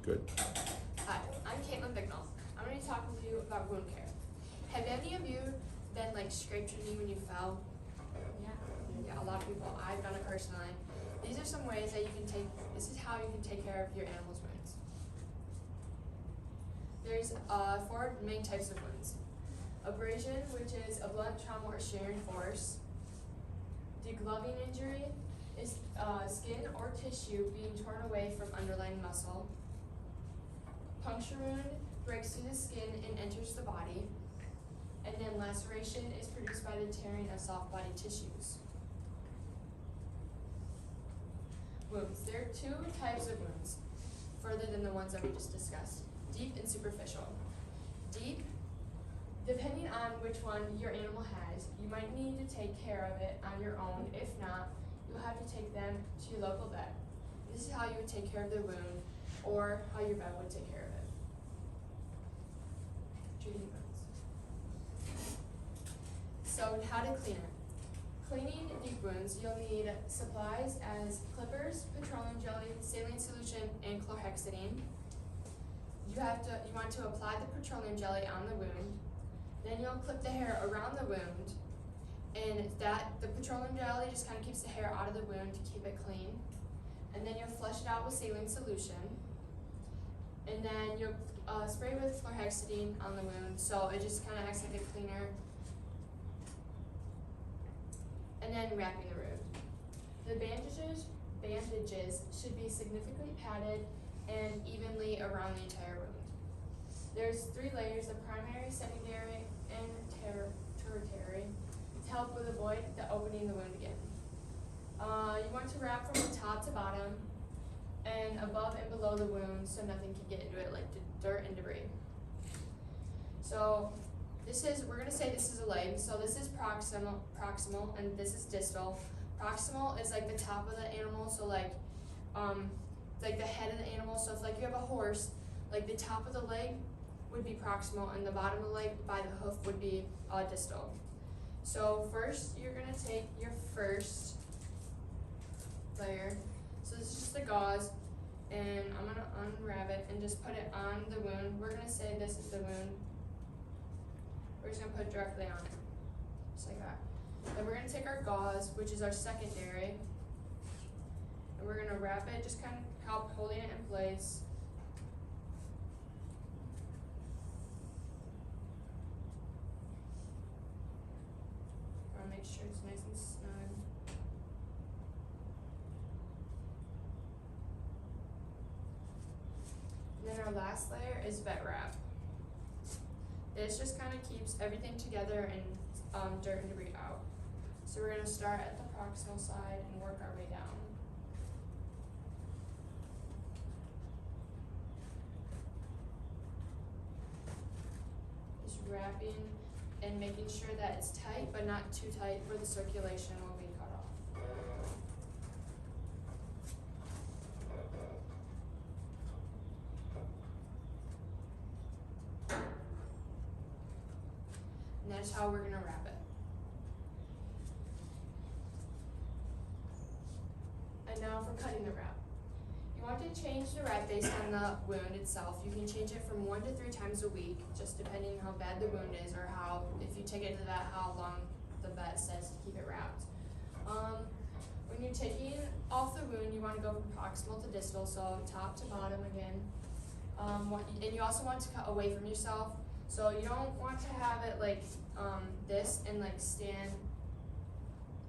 Good. Hi, I'm Katelyn Bignall. I'm going to be talking to you about wound care. Have any of you been like scraped your knee when you fell? Yeah, a lot of people. I've done it personally. These are some ways that you can take, this is how you can take care of your animal's wounds. There's 4 main types of wounds. Abrasion, which is a blunt trauma or shearing force. Degloving injury is skin or tissue being torn away from underlying muscle. Puncture wound breaks through the skin and enters the body. And then laceration is produced by the tearing of soft body tissues. Wounds. There are 2 types of wounds, further than the ones that we just discussed. Deep and superficial. Deep, depending on which one your animal has, you might need to take care of it on your own. If not, you'll have to take them to your local vet. This is how you would take care of their wound, or how your vet would take care of it. Treating wounds. So how to clean it. Cleaning deep wounds, you'll need supplies as clippers, petroleum jelly, saline solution, and chlorhexidine. You want to apply the petroleum jelly on the wound. Then you'll clip the hair around the wound, and the petroleum jelly just kind of keeps the hair out of the wound to keep it clean. And then you'll flush it out with saline solution. And then you'll spray with chlorhexidine on the wound, so it just kind of acts like a cleaner. And then wrapping the wound. The bandages should be significantly padded and evenly around the entire wound. There's 3 layers of primary, secondary, and tertiary to help with avoid the opening the wound again. You want to wrap from the top to bottom and above and below the wound so nothing can get into it like dirt and debris. So we're going to say this is a leg. So this is proximal and this is distal. Proximal is like the top of the animal, so like the head of the animal. So if like you have a horse, like the top of the leg would be proximal and the bottom of the leg by the hoof would be distal. So first you're going to take your first layer. So this is just the gauze, and I'm going to unwrap it and just put it on the wound. We're going to say this is the wound. We're just going to put it directly on it, just like that. Then we're going to take our gauze, which is our secondary, and we're going to wrap it, just kind of help holding it in place. I want to make sure it's nice and snug. And then our last layer is vet wrap. This just kind of keeps everything together and dirt and debris out. So we're going to start at the proximal side and work our way down. Just wrapping and making sure that it's tight but not too tight where the circulation will be cut off. And that's how we're going to wrap it. And now for cutting the wrap. You want to change the wrap based on the wound itself. You can change it from 1 to 3 times a week, just depending how bad the wound is or how, if you take it to the vet, how long the vet says to keep it wrapped. When you're taking off the wound, you want to go from proximal to distal, so top to bottom again. And you also want to cut away from yourself. So you don't want to have it like this and like stand,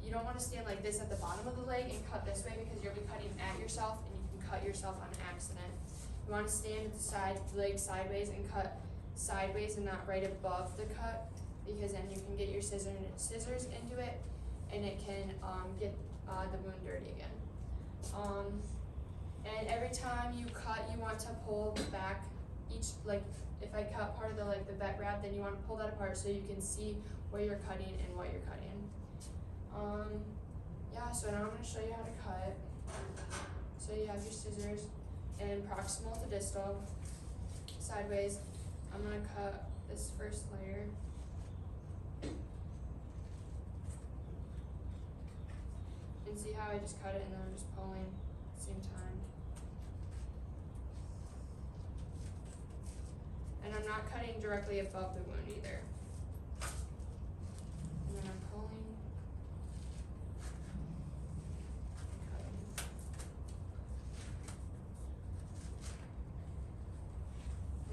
you don't want to stand like this at the bottom of the leg and cut this way because you'll be cutting at yourself and you can cut yourself on accident. You want to stand at the leg sideways and cut sideways and not right above the cut, because then you can get your scissors into it and it can get the wound dirty again. And every time you cut, you want to pull back like if I cut part of the vet wrap, then you want to pull that apart so you can see where you're cutting and what you're cutting. Yeah, so now I'm going to show you how to cut. So you have your scissors and proximal to distal, sideways. I'm going to cut this first layer. And see how I just cut it and then I'm just pulling at the same time. cutting directly above the wound either. And then I'm pulling. Cutting.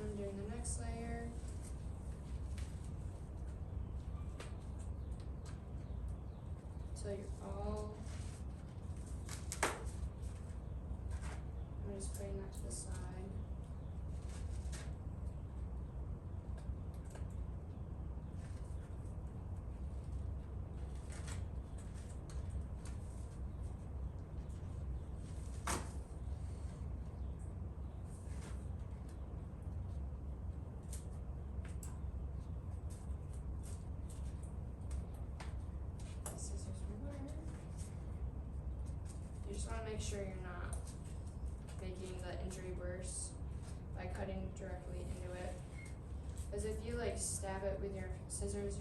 I'm doing the next layer. So you're all. I'm just putting that to the side. Scissors will work. You just want to make sure you're not making the injury worse by cutting directly into it. Because if you like stab it with your scissors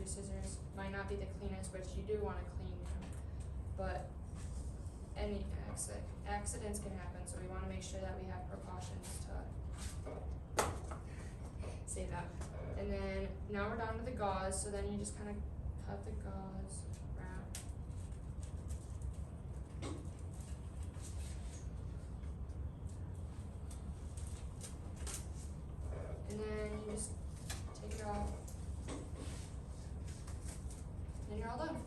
might not be the cleanest, which you do want to clean them. But any accidents can happen, so we want to make sure that we have precautions to say that. And then now we're down to the gauze, so then you just kind of cut the gauze wrap. And then you just take it off. And you're all done.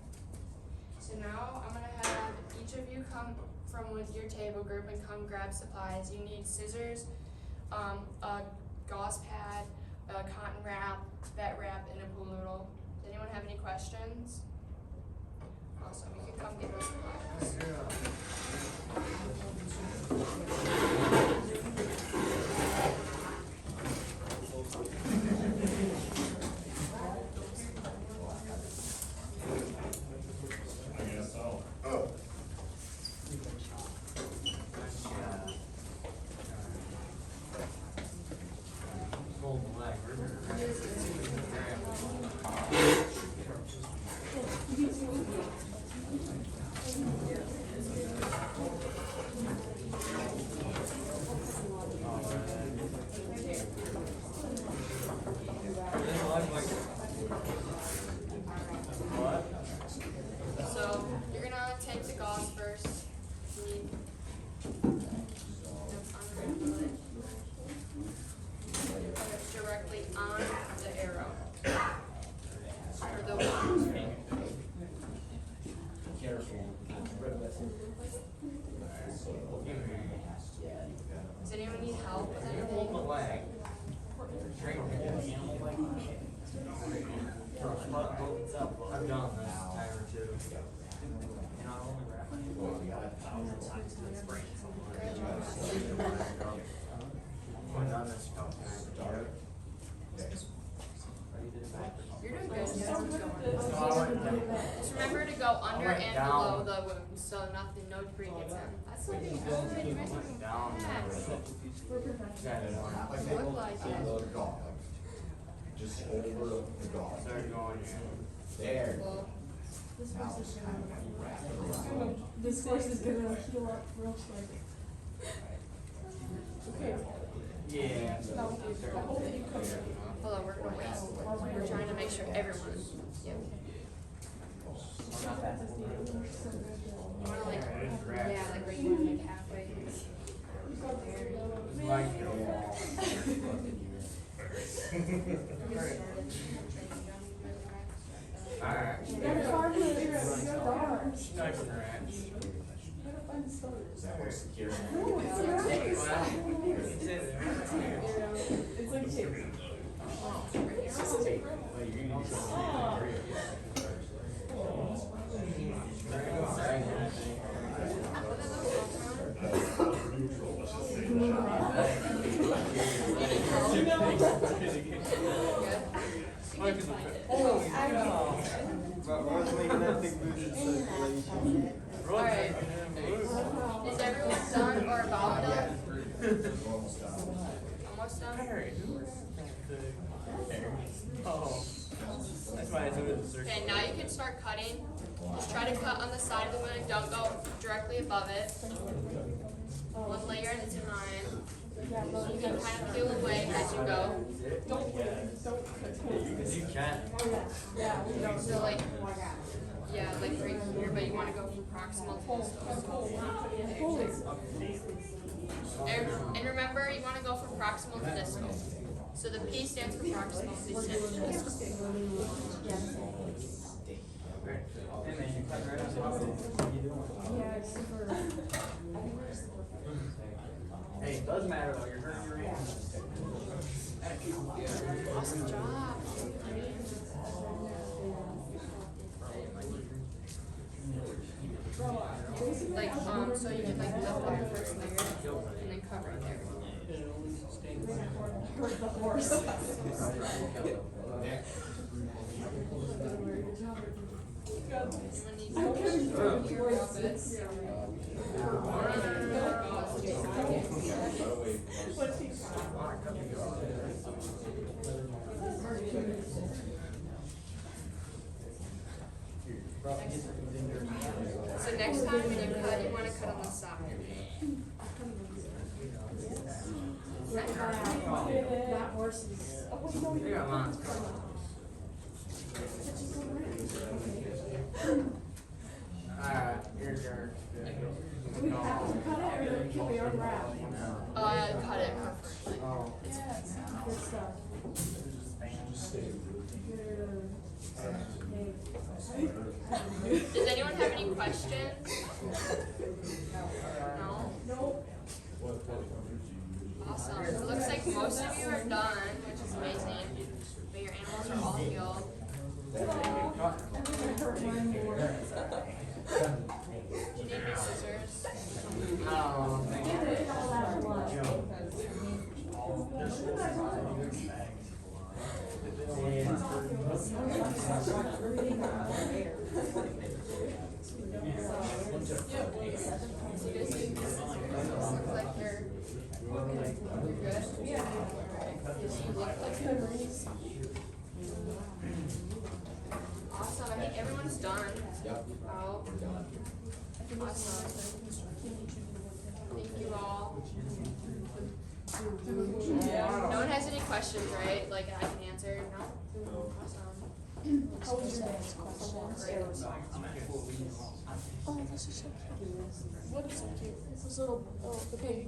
So now I'm gonna have each of you come from with your table group and come grab supplies. You need scissors, a gauze pad, a cotton wrap, vet wrap, and a pool noodle. Does anyone have any questions? Awesome, you can come get those supplies. So you're gonna take the gauze first. Directly on the arrow. Or the wound. Does anyone need help with anything? I've done this time or two. And I only wrap my times in the spring. I've done this a couple times. You're doing good. Just remember to go under and below the wound, so nothing, no debris gets in. That's looking good. You guys are looking Down. bad. Look like it. Just over the gauze. Start going There. Well, This course is gonna heal up real quick. Okay. Yeah. hold on, we're trying to make sure everyone. Yep. You wanna like, yeah, like where you wanna like halfway. Alright. You gotta find the stars. Nice scratch. You gotta find the stars. Is that what's secure? No, it's not. Well, It's like tape. It's just tape. Well, you're gonna need Oh, I know. but what's making that big boost in circulation? Alright. Is everyone done or about done? almost done. Almost done? Oh. That's why it's over the circle. Okay, now you can start cutting. Just try to cut on the side of the wound, don't go directly above it. One layer at a time. You can kind of peel away as you go. You can. So like, yeah, like right here, but you want to go from proximal to distal. And remember, you want to go from proximal to distal. So the P stands for proximal, P stands for distal. Hey man, you cut right on top of it. What are you doing? Yeah, it's super. Hey, it does matter though, you're hurting your hand. Awesome job. Like, so you can like lift up your first layer and then cover it there. The horse. So next time when you cut, you want to cut on the side. That horse is. Alright, here's your. Do we have to cut it or can we unwrap? Cut it preferably. Oh. Yes, good stuff. Does anyone have any questions? No? Nope. Awesome. It looks like most of you are done, which is amazing. But your animals are all healed. Do you need new scissors? Oh, thank you. Looks like you're good. Yeah. You look like awesome. I think everyone's done. Oh. Awesome. Thank you all. No one has any questions, right? Like I can answer? No? Awesome. How was your day? Oh, this is so cute. What is so cute? This little, oh, the pig.